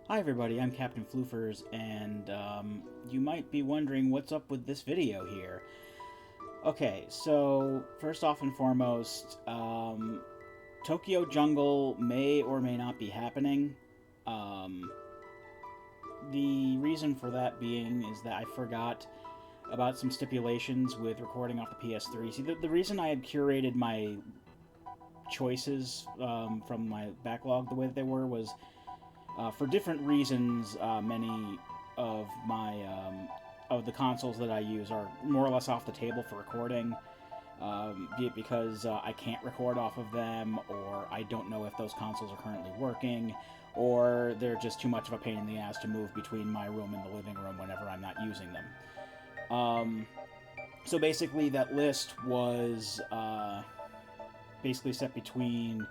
Hi everybody, I'm Captain Floofers, and you might be wondering what's up with this video here. Okay, so first off and foremost, Tokyo Jungle may or may not be happening. Um, the reason for that being is that I forgot about some stipulations with recording off the PS3. See, the reason I had curated my choices from my backlog the way that they were was for different reasons. Many of my of the consoles that I use are more or less off the table for recording, be it because I can't record off of them, or I don't know if those consoles are currently working, or they're just too much of a pain in the ass to move between my room and the living room whenever I'm not using them. So basically, that list was basically set between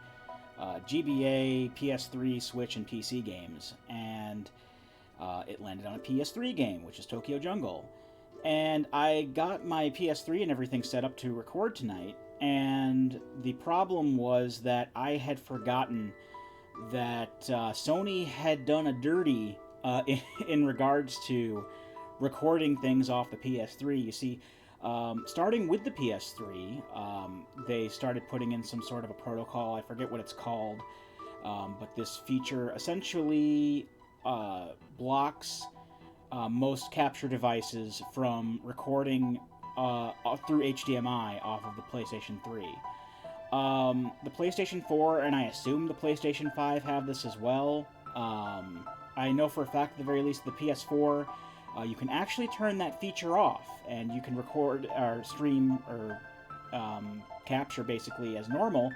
GBA, PS3, Switch, and PC games, and it landed on a PS3 game, which is Tokyo Jungle. And I got my PS3 and everything set up to record tonight, and the problem was that I had forgotten that Sony had done a dirty in regards to recording things off the PS3. You see, starting with the PS3, they started putting in some sort of a protocol. I forget what it's called, but this feature essentially blocks most capture devices from recording through HDMI off of the PlayStation 3. The PlayStation 4 and I assume the PlayStation 5 have this as well. I know for a fact, at the very least, the PS4, you can actually turn that feature off, and you can record or stream or capture basically as normal,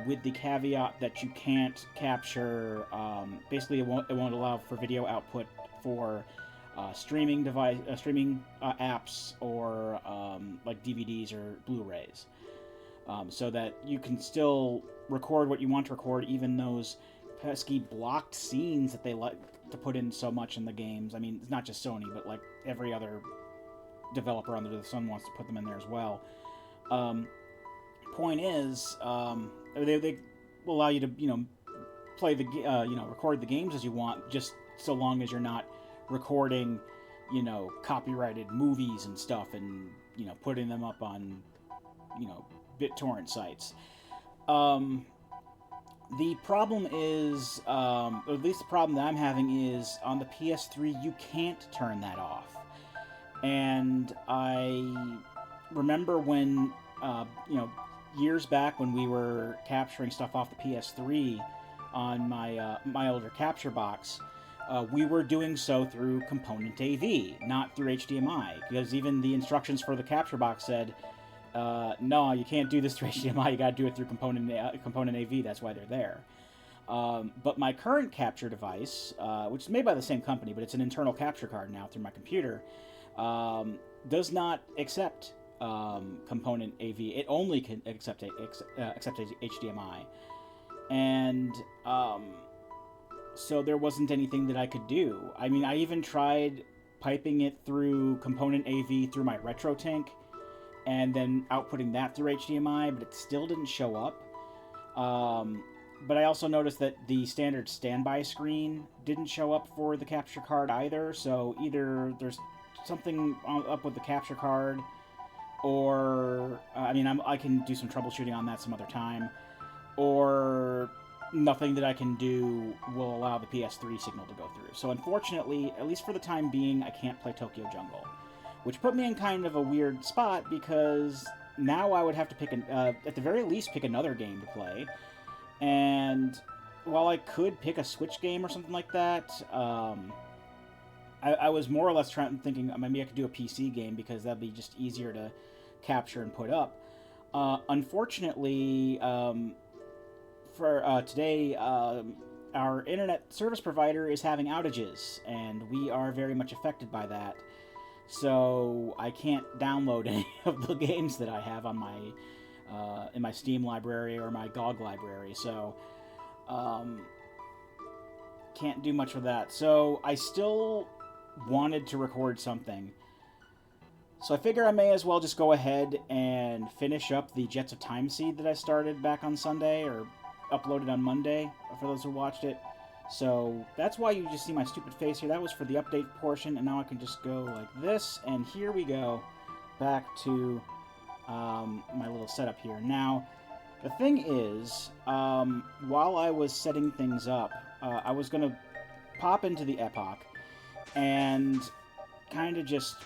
with the caveat that you can't capture. Basically, it won't allow for video output for streaming apps or like DVDs or Blu-rays, so that you can still record what you want to record, even those pesky blocked scenes that they like to put in so much in the games. I mean, it's not just Sony, but like every other developer under the sun wants to put them in there as well. Point is, they will allow you to play the record the games as you want, just so long as you're not recording copyrighted movies and stuff, and putting them up on BitTorrent sites. The problem is, or at least the problem that I'm having is, on the PS3 you can't turn that off. And I remember when, years back when we were capturing stuff off the PS3 on my older capture box, we were doing so through component AV, not through HDMI, because even the instructions for the capture box said, no, you can't do this through HDMI, you gotta do it through component AV, that's why they're there. But my current capture device, which is made by the same company, but it's an internal capture card now through my computer, does not accept component AV. It only can accept HDMI. And so there wasn't anything that I could do. I mean, I even tried piping it through component AV through my RetroTink, and then outputting that through HDMI, but it still didn't show up. But I also noticed that the standard standby screen didn't show up for the capture card either, so either there's something up with the capture card, or, I can do some troubleshooting on that some other time, or nothing that I can do will allow the PS3 signal to go through. So unfortunately, at least for the time being, I can't play Tokyo Jungle, which put me in kind of a weird spot, because now I would have to pick, at the very least, pick another game to play. And while I could pick a Switch game or something like that, I was more or less thinking maybe I could do a PC game, because that'd be just easier to capture and put up. Unfortunately, for today, our internet service provider is having outages, and we are very much affected by that. So I can't download any of the games that I have on my in my Steam library or my GOG library. So can't do much with that. So I still wanted to record something. So I figure I may as well just go ahead and finish up the Jets of Time seed that I started back on Sunday, or uploaded on Monday, for those who watched it. So that's why you just see my stupid face here. That was for the update portion, and now I can just go like this, and here we go, back to my little setup here. Now, the thing is, while I was setting things up, I was going to pop into the Epoch and kind of just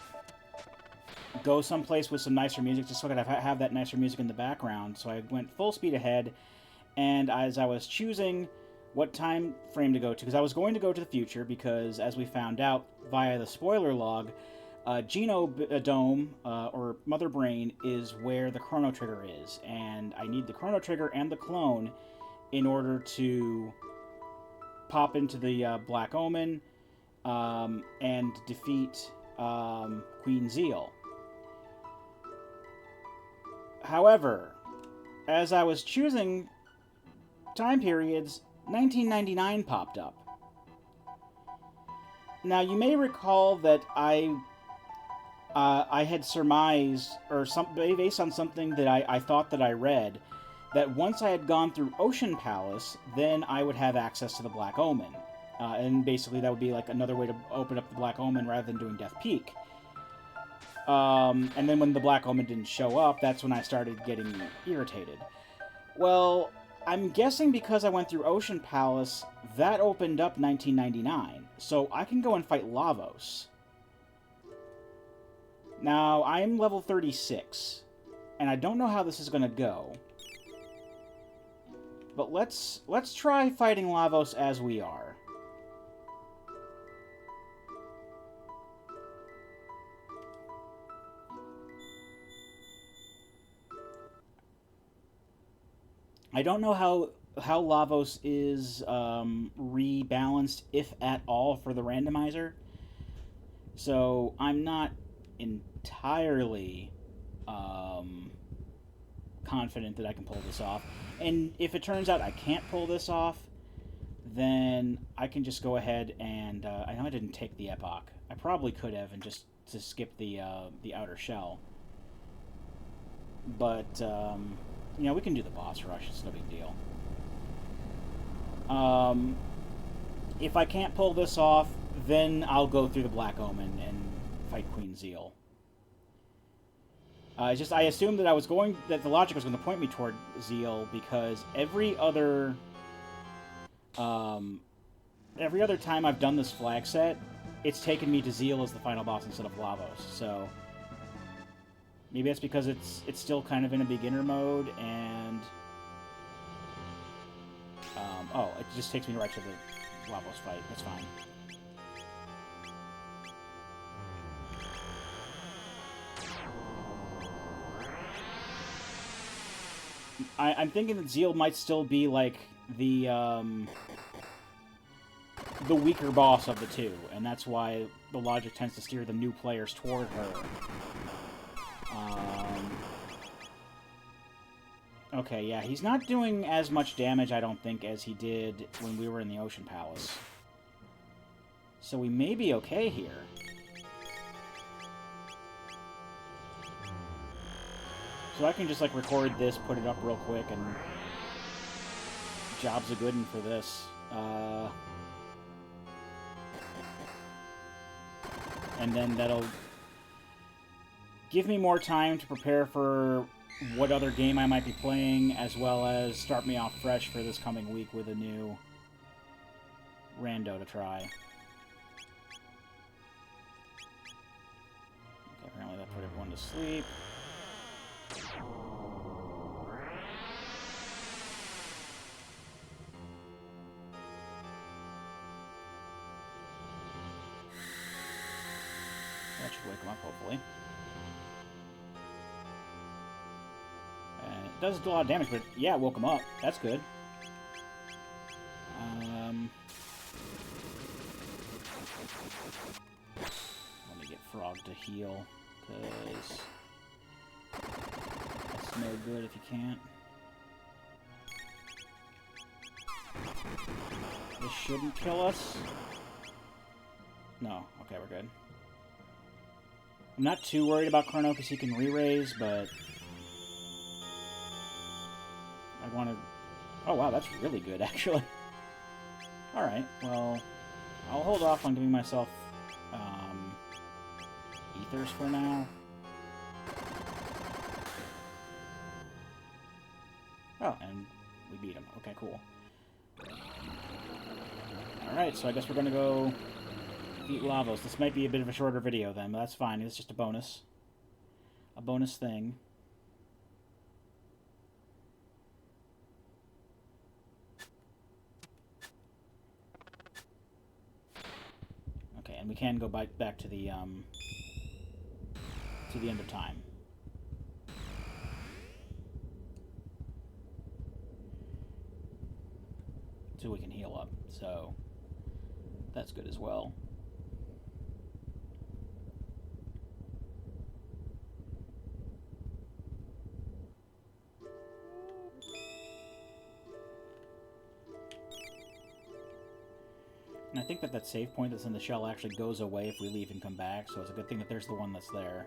go someplace with some nicer music, just so I could have that nicer music in the background. So I went full speed ahead, and as I was choosing what time frame to go to, because I was going to go to the future, because as we found out via the spoiler log, Genome, or Mother Brain, is where the Chrono Trigger is, and I need the Chrono Trigger and the clone in order to pop into the Black Omen and defeat Queen Zeal. However, as I was choosing time periods, 1999 popped up. Now, you may recall that I had surmised, or based on something that I thought that I read, that once I had gone through Ocean Palace, then I would have access to the Black Omen. And basically that would be like another way to open up the Black Omen rather than doing Death Peak. And then when the Black Omen didn't show up, that's when I started getting irritated. Well, I'm guessing because I went through Ocean Palace, that opened up 1999, so I can go and fight Lavos. Now, I'm level 36, and I don't know how this is going to go. But let's try fighting Lavos as we are. I don't know how Lavos is rebalanced, if at all, for the randomizer. So I'm not entirely confident that I can pull this off. And if it turns out I can't pull this off, then I can just go ahead and... I know I didn't take the Epoch. I probably could have, and just to skip the outer shell. But... you know, we can do the boss rush. It's no big deal. If I can't pull this off, then I'll go through the Black Omen and fight Queen Zeal. I assumed that that the logic was going to point me toward Zeal, because every other time I've done this flag set, it's taken me to Zeal as the final boss instead of Lavos. So maybe that's because it's still kind of in a beginner mode, and... oh, it just takes me right to the Lavos fight. That's fine. I'm thinking that Zeal might still be, like, the weaker boss of the two, and that's why the logic tends to steer the new players toward her. Okay, yeah, he's not doing as much damage, I don't think, as he did when we were in the Ocean Palace. So we may be okay here. So I can just, like, record this, put it up real quick, and... job's a good one for this. And then that'll give me more time to prepare for what other game I might be playing, as well as start me off fresh for this coming week with a new Rando to try. Okay, apparently that put everyone to sleep. That should wake them up, hopefully. It does do a lot of damage, but yeah, it woke him up. That's good. Let me get Frog to heal, because that's no good if you can't. This shouldn't kill us. No. Okay, we're good. I'm not too worried about Chrono because he can re-raise, but I want to... Oh, wow, that's really good, actually. Alright, well, I'll hold off on giving myself ethers for now. Oh, and we beat him. Okay, cool. Alright, so I guess we're gonna go eat Lavos. This might be a bit of a shorter video then, but that's fine. It's just a bonus. A bonus thing. Okay, and we can go back to the end of time. So we can heal up. So that's good as well. And I think that save point that's in the shell actually goes away if we leave and come back, so it's a good thing that there's the one that's there.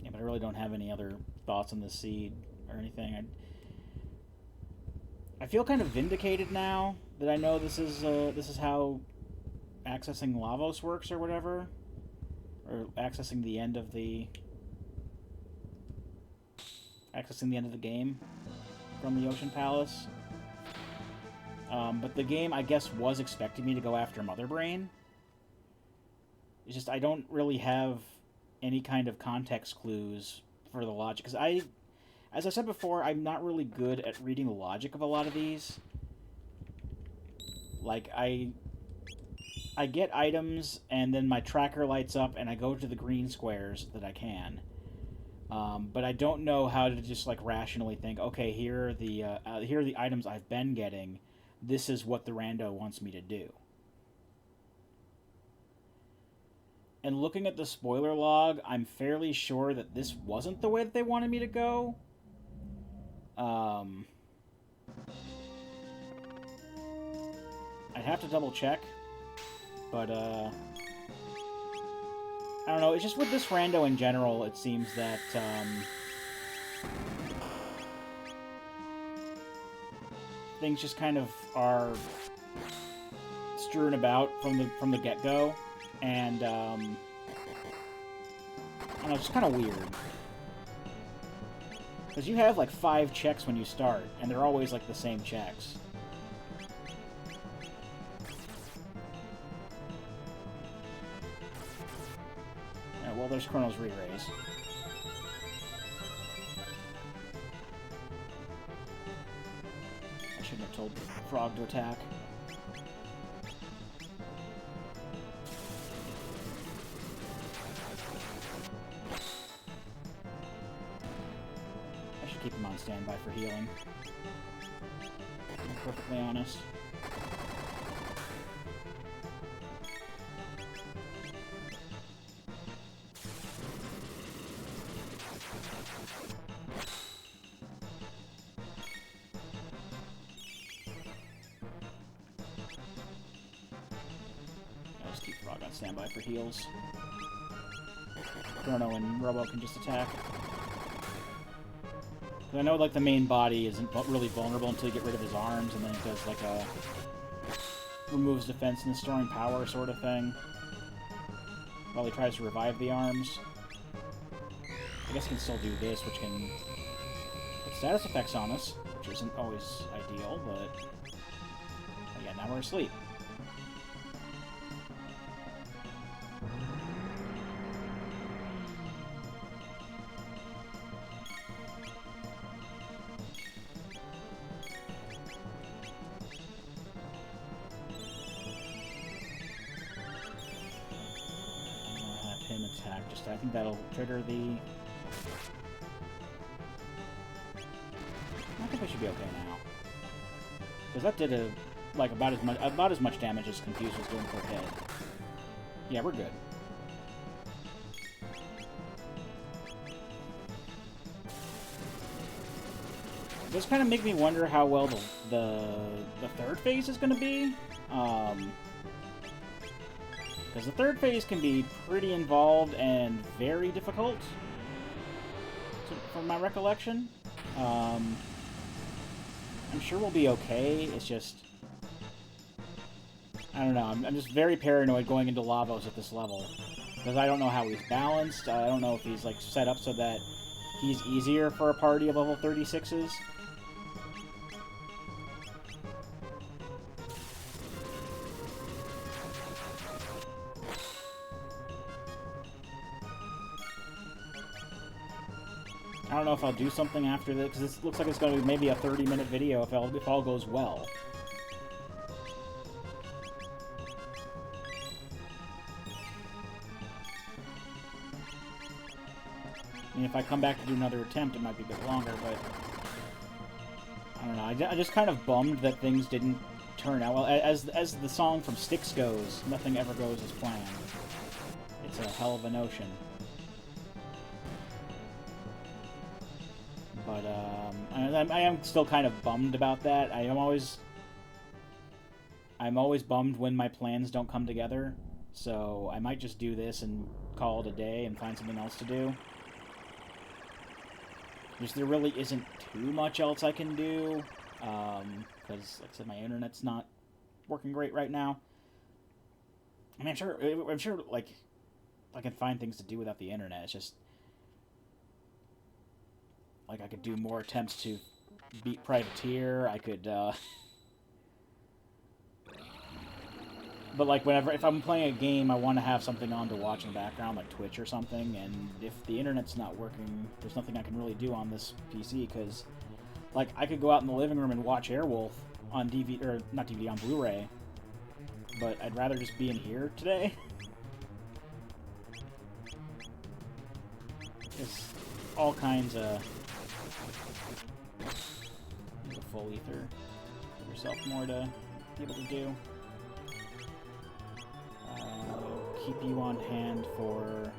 Yeah, but I really don't have any other thoughts on the seed or anything. I feel kind of vindicated now that I know this is how accessing Lavos works or whatever, or accessing the end of the game from the Ocean Palace. But the game, I guess, was expecting me to go after Mother Brain. It's just I don't really have any kind of context clues for the logic, because as I said before, I'm not really good at reading the logic of a lot of these. Like, I get items, and then my tracker lights up, and I go to the green squares that I can. But I don't know how to just, like, rationally think, okay, here are the items I've been getting. This is what the rando wants me to do. And looking at the spoiler log, I'm fairly sure that this wasn't the way that they wanted me to go. I'd have to double check. But, I don't know, it's just with this rando in general, it seems that, things just kind of are strewn about from the get-go, and, I don't know, it's just kind of weird. Because you have, like, 5 checks when you start, and they're always, like, the same checks. Well, there's Chrono's re-raise. I shouldn't have told Frog to attack. I should keep him on standby for healing. To be perfectly honest. Standby for heals. Chrono and Robo can just attack. I know, like, the main body isn't really vulnerable until you get rid of his arms, and then he does, like, a removes defense and storing power sort of thing. While he tries to revive the arms. I guess he can still do this, which can put status effects on us, which isn't always ideal, but yeah, now we're asleep. Attack. I think that'll trigger the... I think we should be okay now. Because that did about as much damage as Confuse was doing per hit. Yeah, we're good. It does kind of make me wonder how well the third phase is going to be. Because the third phase can be pretty involved and very difficult, from my recollection. I'm sure we'll be okay. It's just... I don't know. I'm just very paranoid going into Lavos at this level. Because I don't know how he's balanced. I don't know if he's, like, set up so that he's easier for a party of level 36s. I don't know if I'll do something after this, because this looks like it's going to be maybe a 30-minute video if all goes well. I mean, if I come back to do another attempt, it might be a bit longer, but... I don't know. I'm just kind of bummed that things didn't turn out well. As the song from Styx goes, nothing ever goes as planned. It's a hell of a notion. But, I am still kind of bummed about that. I'm always bummed when my plans don't come together. So I might just do this and call it a day and find something else to do. Just there really isn't too much else I can do. Because, like I said, my internet's not working great right now. I mean, I'm sure, like, I can find things to do without the internet. It's just... Like, I could do more attempts to beat Privateer. I could, But, like, if I'm playing a game, I want to have something on to watch in the background, like Twitch or something, and if the internet's not working, there's nothing I can really do on this PC, because, like, I could go out in the living room and watch Airwolf on DVD, or, not DVD, on Blu-ray, but I'd rather just be in here today. There's all kinds of... Use a full ether. Give yourself more to be able to do. Keep you on hand for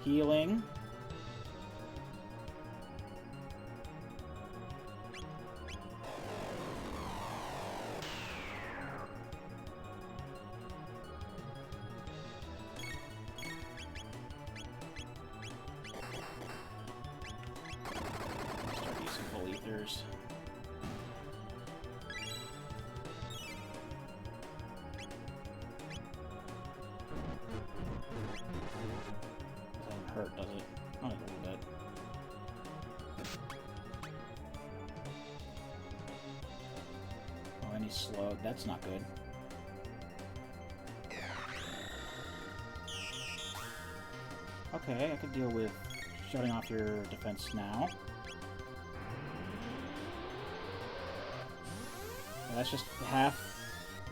healing. Start using full ethers. Hurt, does it? Not a little bit. Oh, and he's slowed. That's not good. Okay, I could deal with shutting off your defense now. Well, that's just half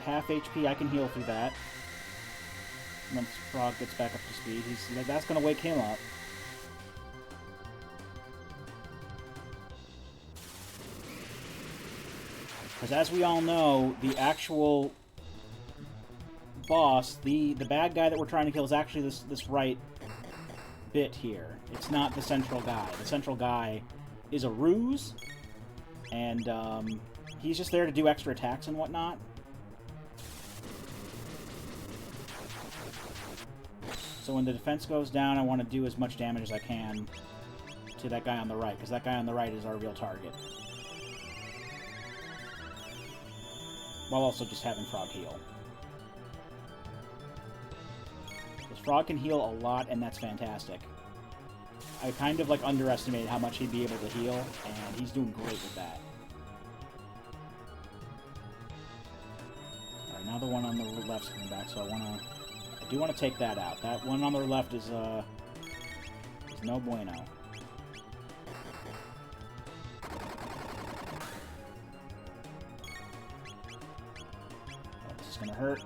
HP. I can heal through that. Once Frog gets back up to speed, that's going to wake him up. Because as we all know, the actual boss, the bad guy that we're trying to kill, is actually this right bit here. It's not the central guy. The central guy is a ruse, and he's just there to do extra attacks and whatnot. So when the defense goes down, I want to do as much damage as I can to that guy on the right, because that guy on the right is our real target. While also just having Frog heal. Because Frog can heal a lot, and that's fantastic. I kind of, like, underestimated how much he'd be able to heal, and he's doing great with that. Alright, now the one on the left's coming back, so I do want to take that out. That one on the left is no bueno. Oh, this is gonna hurt.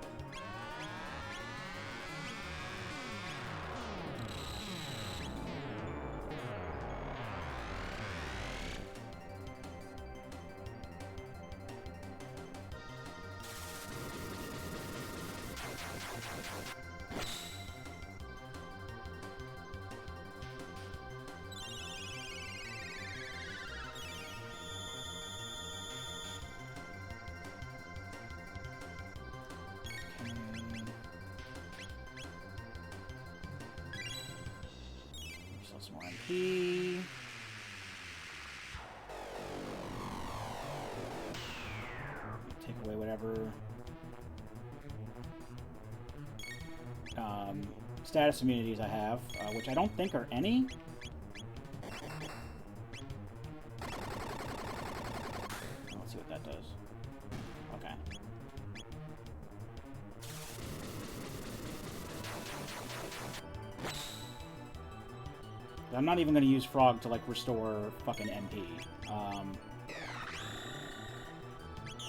MP. Take away whatever status immunities I have, which I don't think are any. Let's see what that does. Okay. I'm not even going to use Frog to, like, restore fucking MP.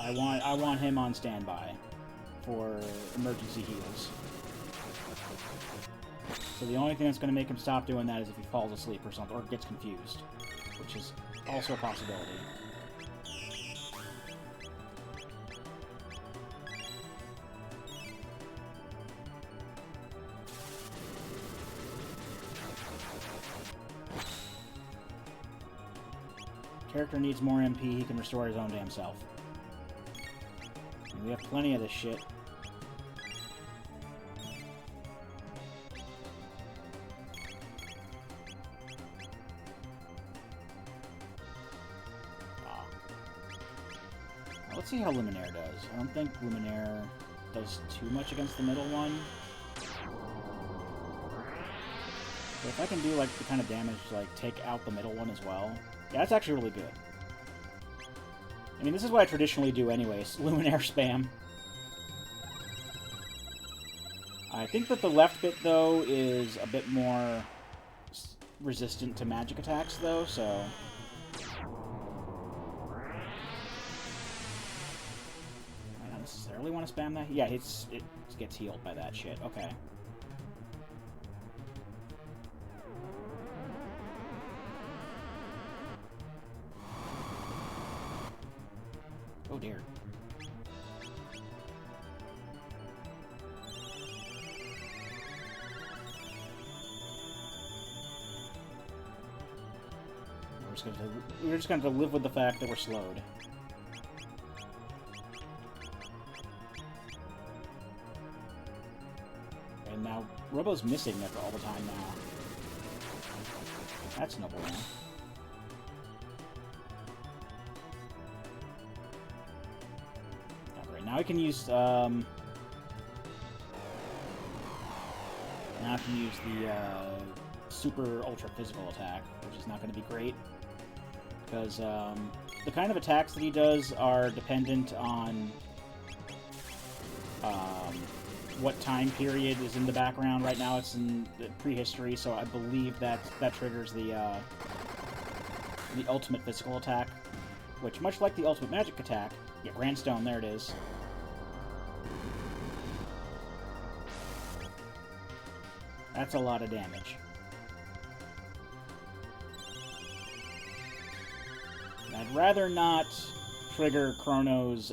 I want him on standby for emergency heals. So the only thing that's going to make him stop doing that is if he falls asleep or something, or gets confused, which is also a possibility. Character needs more MP, he can restore his own damn self. And we have plenty of this shit. Let's see how Luminaire does. I don't think Luminaire does too much against the middle one. So if I can do, like, the kind of damage to, like, take out the middle one as well. Yeah, that's actually really good. I mean, this is what I traditionally do anyways. Luminaire spam. I think that the left bit, though, is a bit more resistant to magic attacks, though, so... Really want to spam that? Yeah, it gets healed by that shit. Okay. Oh dear. We're just going to live with the fact that we're slowed. And now Robo's missing it all the time now. That's no bueno. Alright, now I can use now I can use the super ultra physical attack, which is not going to be great. Because the kind of attacks that he does are dependent on what time period is in the background. Right now it's in the prehistory, so I believe that triggers the ultimate physical attack, which, much like the ultimate magic attack... Yeah, Grandstone, there it is. That's a lot of damage. I'd rather not trigger Chrono's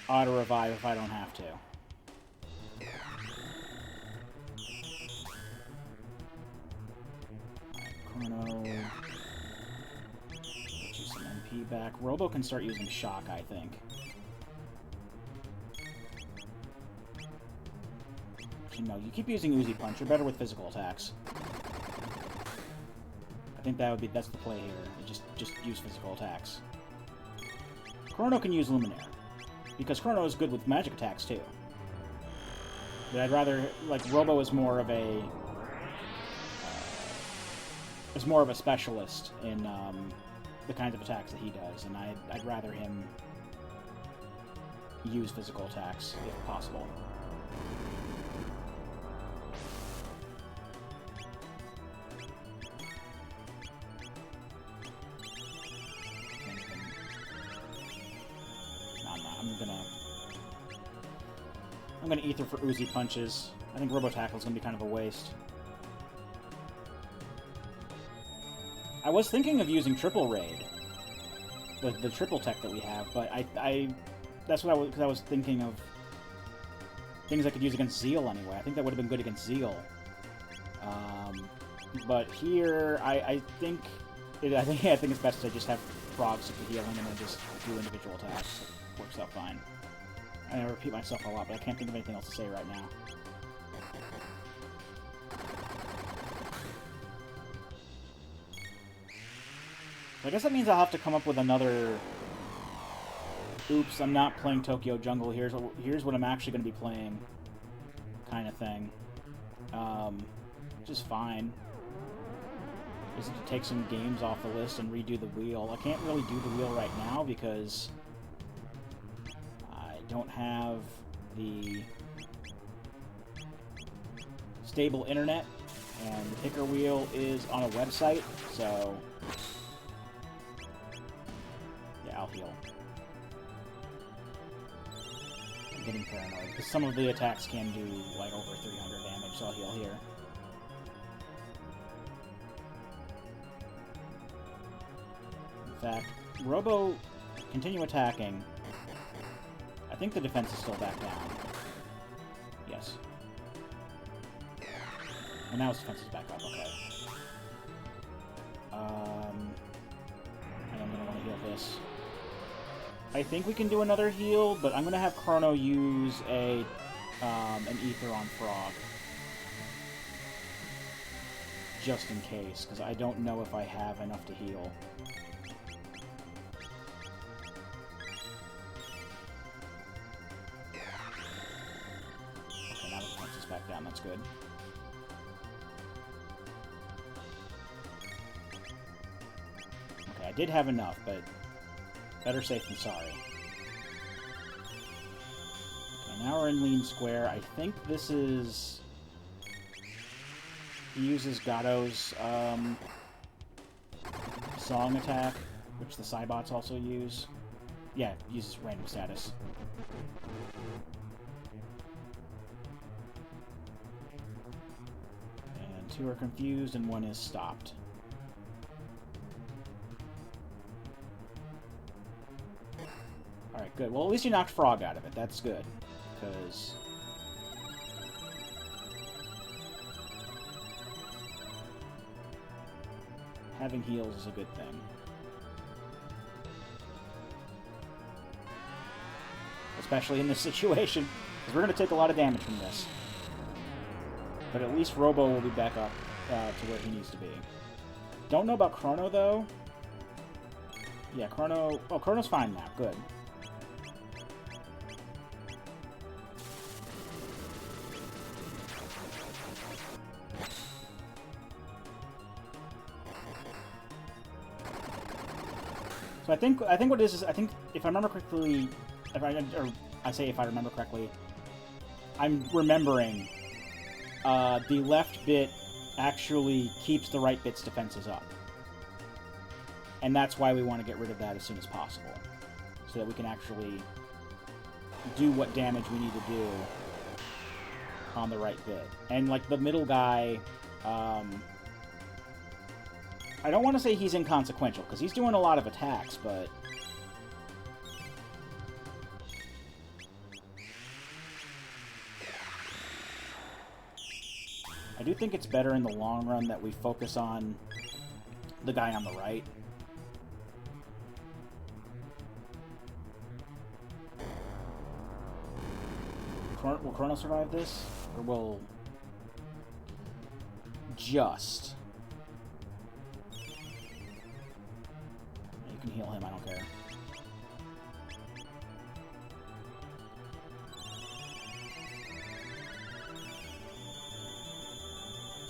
auto-revive if I don't have to. Chrono... Get you some MP back. Robo can start using Shock, I think. Actually, no, you keep using Uzi Punch. You're better with physical attacks. I think that's the play here. Just use physical attacks. Chrono can use Luminaire, because Chrono is good with magic attacks too. But I'd rather, like, Robo is more of a specialist in the kinds of attacks that he does, and I'd rather him use physical attacks if possible. I'm gonna Ether for Uzi Punches. I think Robo Tackle's gonna be kind of a waste. I was thinking of using Triple Raid, the triple tech that we have, but that's what because I was thinking of things I could use against Zeal anyway. I think that would have been good against Zeal. But here, I think it's best to just have Frog super healing and then just do individual attacks. It works out fine. I repeat myself a lot, but I can't think of anything else to say right now. I guess that means I'll have to come up with another... Oops, I'm not playing Tokyo Jungle. Here's what I'm actually going to be playing. Kind of thing. Which is fine. Just to take some games off the list and redo the wheel. I can't really do the wheel right now because I don't have the stable internet, and the picker wheel is on a website, so yeah, I'll heal. I'm getting paranoid because some of the attacks can do like over 300 damage, so I'll heal here. In fact, Robo, continue attacking. I think the defense is still back down. Yes. And now his defense is back up, okay. And I'm gonna want to heal this. I think we can do another heal, but I'm gonna have Chrono use an ether on Frog. Just in case, because I don't know if I have enough to heal. Okay, now the defense is back down, that's good. Okay, I did have enough, but better safe than sorry. Okay, now we're in Lean Square. I think this is... He uses Gatto's song attack, which the Cybots also use. Yeah, uses random status. And 2 are confused and 1 is stopped. Alright, good. Well, at least you knocked Frog out of it. That's good. Because... having heals is a good thing. Especially in this situation, because we're going to take a lot of damage from this. But at least Robo will be back up to where he needs to be. Don't know about Chrono, though. Yeah, Chrono... Oh, Chrono's fine now. Good. So I think what it is I think if I remember correctly, if I remember correctly, I'm remembering the left bit actually keeps the right bit's defenses up, and that's why we want to get rid of that as soon as possible, so that we can actually do what damage we need to do on the right bit. And like the middle guy. I don't want to say he's inconsequential, because he's doing a lot of attacks, but... I do think it's better in the long run that we focus on the guy on the right. Will Chrono survive this? Or will... just... You can heal him, I don't care.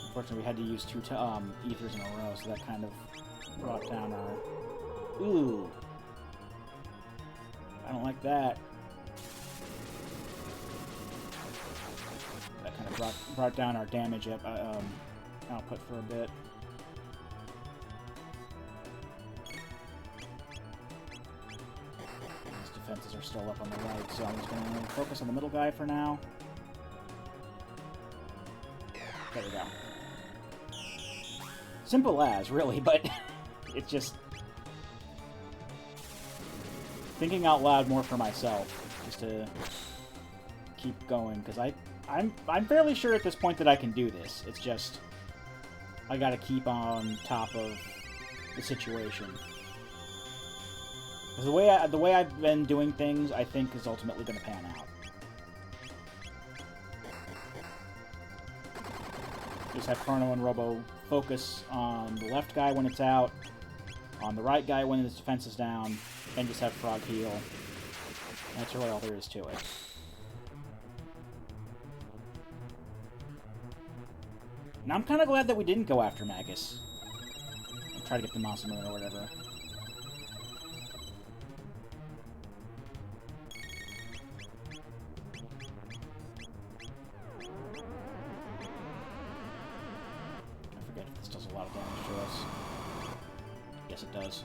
Unfortunately, we had to use 2 ethers in a row, so that kind of brought down our... Ooh! I don't like that. That kind of brought down our damage output for a bit. Defenses are still up on the right, so I'm just going to focus on the middle guy for now. There we go. Simple as, really, but it's just thinking out loud more for myself, just to keep going, because I'm fairly sure at this point that I can do this. It's just I got to keep on top of the situation. The way I've been doing things, I think, is ultimately going to pan out. Just have Chrono and Robo focus on the left guy when it's out, on the right guy when his defense is down, and just have Frog heal. That's really all there is to it. And I'm kind of glad that we didn't go after Magus. And try to get the Masamune or whatever. I forget if this does a lot of damage to us. Yes, it does.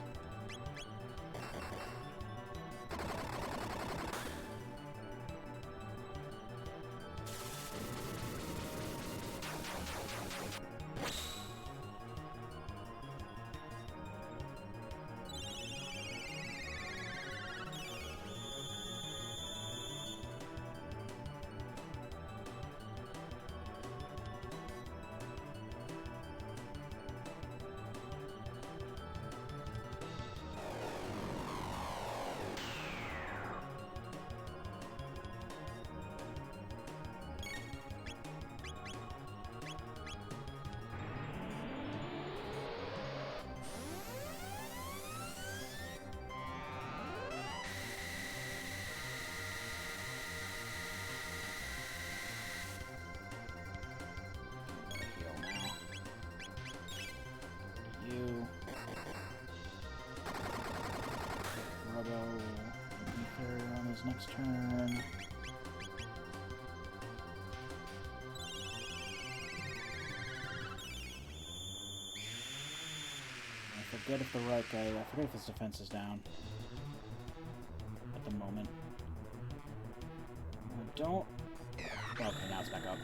Next turn. I forget if the right guy... I forget if his defense is down. At the moment. I don't... Okay, now it's back up.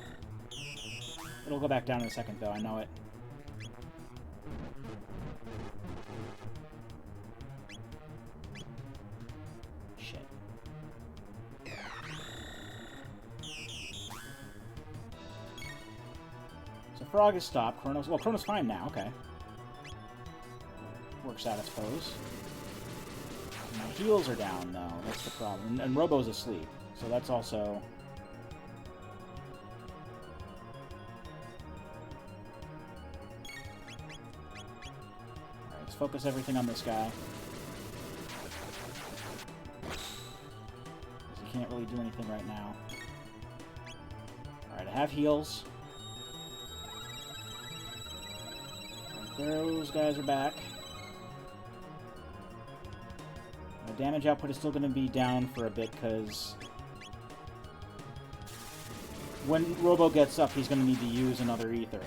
It'll go back down in a second, though. I know it. Frog is stopped. Chrono's... Well, Chrono's fine now. Okay. Works out, I suppose. My heals are down, though. That's the problem. And Robo's asleep. So that's also... Alright, let's focus everything on this guy. Because he can't really do anything right now. Alright, I have heals. Those guys are back. My damage output is still going to be down for a bit, because when Robo gets up, he's going to need to use another ether.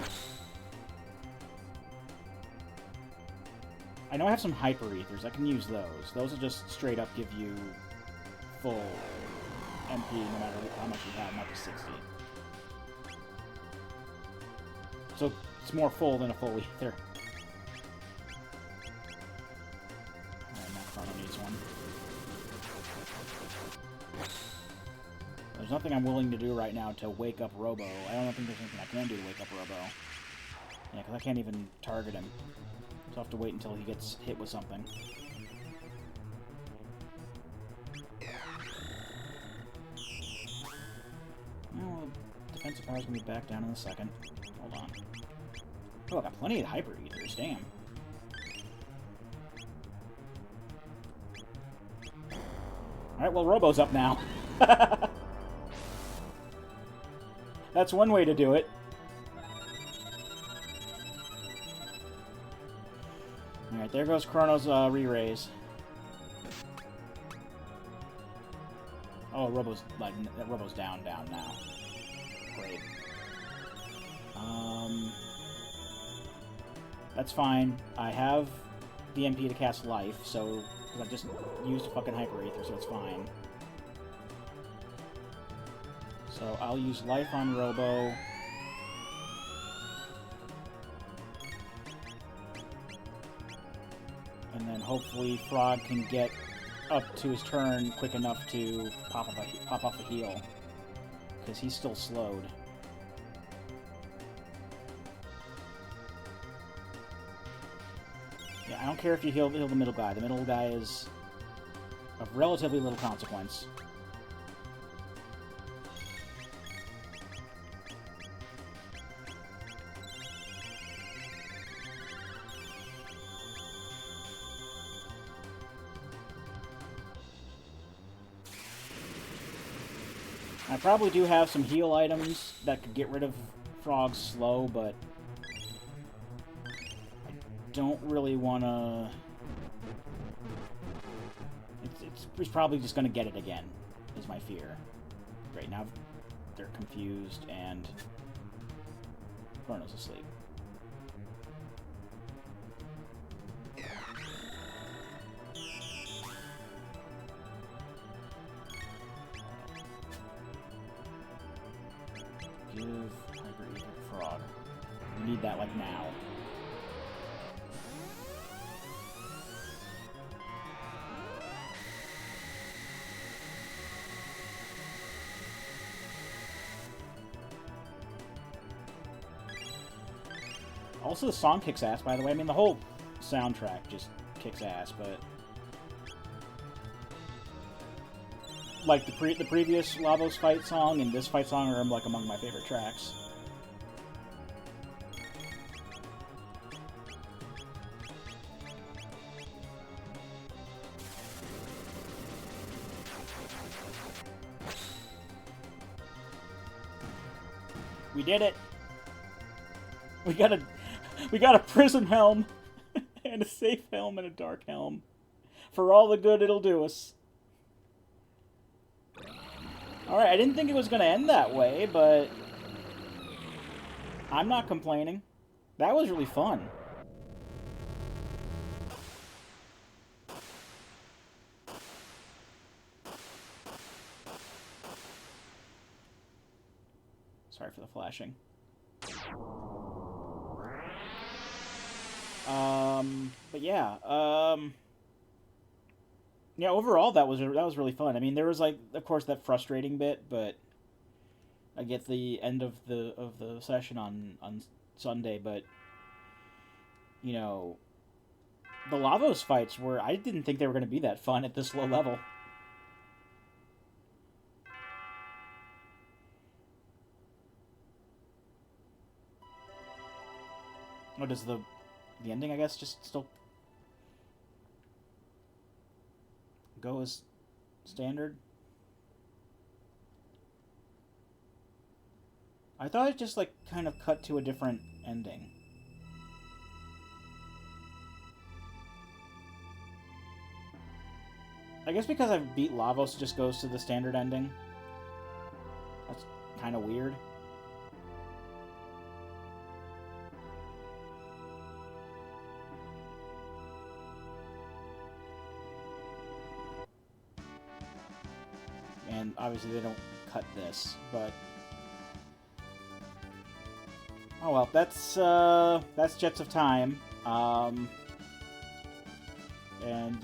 I know I have some hyper ethers. I can use those. Those will just straight up give you full MP no matter how much you have, not just 60. So it's more full than a full ether. There's nothing I'm willing to do right now to wake up Robo. I don't think there's anything I can do to wake up Robo. Yeah, because I can't even target him. So I'll have to wait until he gets hit with something. Well, defensive power's gonna be back down in a second. Hold on. Oh, I got plenty of hyper ethers, damn. Alright, well, Robo's up now. That's one way to do it. Alright, there goes Chrono's re-raise. Oh, Robo's down now. Great. That's fine. I have the MP to cast Life, so I've just used a fucking Hyper Aether, so it's fine. So I'll use Life on Robo. And then hopefully Frog can get up to his turn quick enough to pop off a heal. Because he's still slowed. Yeah, I don't care if you heal the middle guy. The middle guy is of relatively little consequence. I probably do have some heal items that could get rid of frogs slow, but I don't really want to... He's probably just going to get it again, is my fear. Right now, they're confused, and Chrono's asleep. Give Hyper Ether Frog. We need that, like, now. Also, the song kicks ass, by the way. I mean, the whole soundtrack just kicks ass, but... Like, the previous Lavos fight song and this fight song are, like, among my favorite tracks. We did it! We got a prism helm, and a safe helm, and a dark helm. For all the good it'll do us. Alright, I didn't think it was going to end that way, but... I'm not complaining. That was really fun. Sorry for the flashing. But yeah, yeah, overall that was really fun. I mean, there was, like, of course, that frustrating bit, but I get the end of the session on Sunday, but you know, the Lavos fights were, I didn't think they were going to be that fun at this low level. What does the ending, I guess, just still go as standard? I thought it just, like, kind of cut to a different ending. I guess because I've beat Lavos, it just goes to the standard ending. That's kind of weird. And obviously they don't cut this, but oh well, that's Jets of Time. And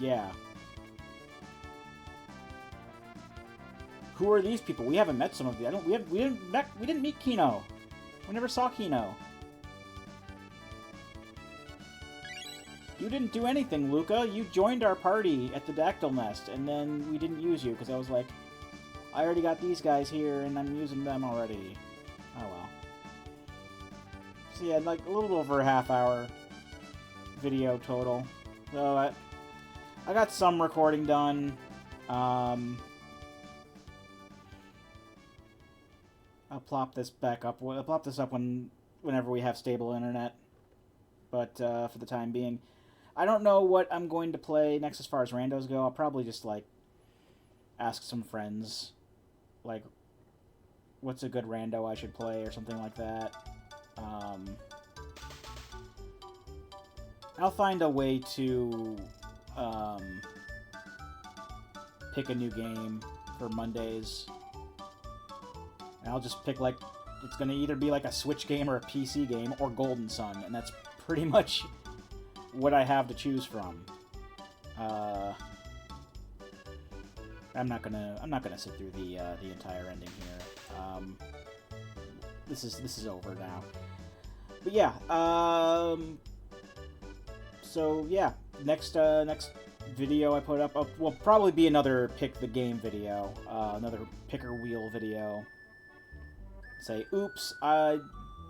yeah, who are these people? We haven't met some of the. We didn't meet Kino. We never saw Kino. You didn't do anything, Luca. You joined our party at the Dactyl Nest, and then we didn't use you because I was like, I already got these guys here, and I'm using them already. Oh well. So yeah, like a little over a half-hour video total. So I got some recording done. I'll plop this back up. I'll plop this up whenever we have stable internet. But for the time being, I don't know what I'm going to play next as far as randos go. I'll probably just, like, ask some friends, like, what's a good rando I should play or something like that. I'll find a way to pick a new game for Mondays. And I'll just pick, like, it's going to either be like a Switch game or a PC game or Golden Sun, and that's pretty much what I have to choose from. I'm not gonna sit through the entire ending here. This is over now. But yeah, so yeah, next video I put up will probably be another pick the game video, another picker wheel video. Say, oops, I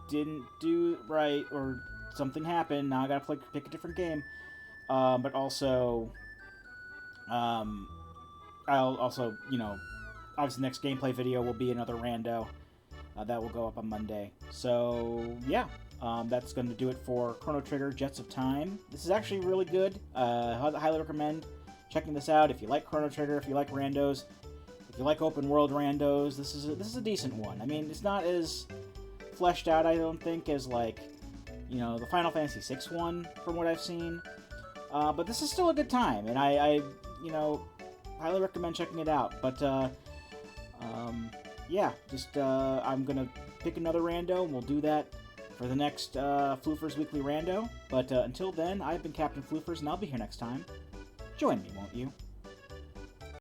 didn't do right, or something happened, now I gotta pick a different game. But also, I'll also, you know, obviously, the next gameplay video will be another rando. That will go up on Monday. So, yeah. That's going to do it for Chrono Trigger Jets of Time. This is actually really good. I highly recommend checking this out. If you like Chrono Trigger, if you like randos, if you like open world randos, this is a decent one. I mean, it's not as fleshed out, I don't think, as like, you know, the Final Fantasy VI one from what I've seen. But this is still a good time, and I you know, highly recommend checking it out. But yeah, just I'm gonna pick another rando, and we'll do that for the next Floofers Weekly Rando. But until then, I've been Captain Floofers, and I'll be here next time. Join me, won't you?